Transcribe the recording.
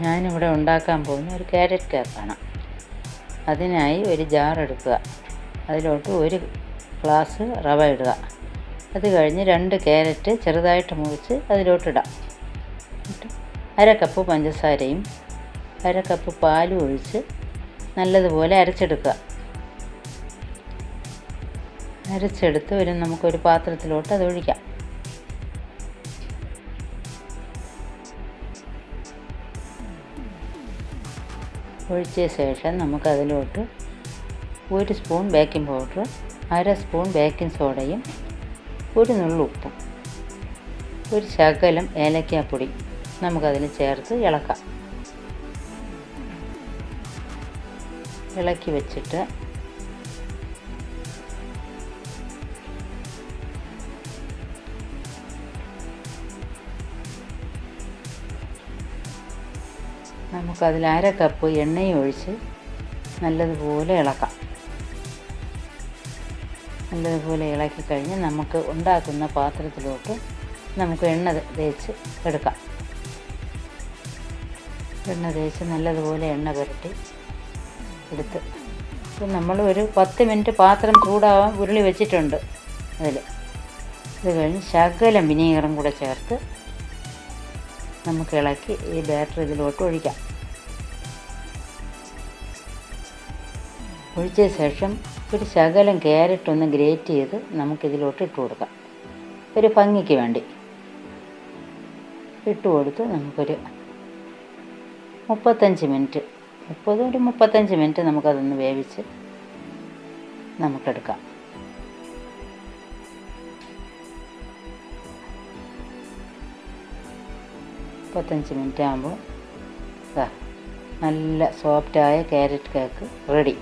ഞാനിവിടെ ഉണ്ടാക്കാൻ പോകുന്ന ഒരു ക്യാരറ്റ് കേക്കാണ്. അതിനായി ഒരു ജാർ എടുക്കുക. അതിലോട്ട് 1 ഗ്ലാസ് റവ ഇടുക. അത് കഴിഞ്ഞ് 2 ക്യാരറ്റ് ചെറുതായിട്ട് മുറിച്ച് അതിലോട്ടിടാം. അര കപ്പ് പഞ്ചസാരയും 1/2 കപ്പ് പാലും ഒഴിച്ച് നല്ലതുപോലെ അരച്ചെടുക്കുക. അരച്ചെടുത്ത് നമുക്കൊരു പാത്രത്തിലോട്ട് അത് ഒഴിക്കാം. ഒഴിച്ച ശേഷം നമുക്കതിലോട്ട് 1 spoon baking powder, 1/2 spoon baking സോഡയും 1 നുള്ളു ഉപ്പും, 1 ശകലം ഏലക്കാപ്പൊടി നമുക്കതിൽ ചേർത്ത് ഇളക്കാം. ഇളക്കി വെച്ചിട്ട് നമുക്കതിൽ 1/2 കപ്പ് എണ്ണയും ഒഴിച്ച് നല്ലതുപോലെ ഇളക്കാം. നല്ലതുപോലെ ഇളക്കി കഴിഞ്ഞ് നമുക്ക് ഉണ്ടാക്കുന്ന പാത്രത്തിലോട്ട് നമുക്ക് എണ്ണ തേച്ച് എടുക്കാം. എണ്ണ തേച്ച് നല്ലതുപോലെ എണ്ണ പുരട്ടി എടുത്ത് ഇപ്പം നമ്മൾ ഒരു 10 മിനിറ്റ് പാത്രം ചൂടാവാൻ ഉരുളി വെച്ചിട്ടുണ്ട്. ഇത് കഴിഞ്ഞ് ശകലം വിനീഗറും കൂടെ ചേർത്ത് നമുക്ക് ഇളക്കി ഈ ബാറ്റർ ഇതിലോട്ട് ഒഴിക്കാം. ഒഴിച്ച ശേഷം ഒരു ശകലം ക്യാരറ്റ് ഒന്ന് ഗ്രേറ്റ് ചെയ്ത് നമുക്കിതിലോട്ട് ഇട്ട് കൊടുക്കാം. ഒരു ഭംഗിക്ക് വേണ്ടി ഇട്ട് കൊടുത്ത് നമുക്കൊരു 35 മിനിറ്റ് 35 മിനിറ്റ് നമുക്കതൊന്ന് വേവിച്ച് നമുക്കെടുക്കാം. 35 മിനിറ്റ് ആകുമ്പോൾ നല്ല സോഫ്റ്റായ ക്യാരറ്റ് കേക്ക് റെഡി.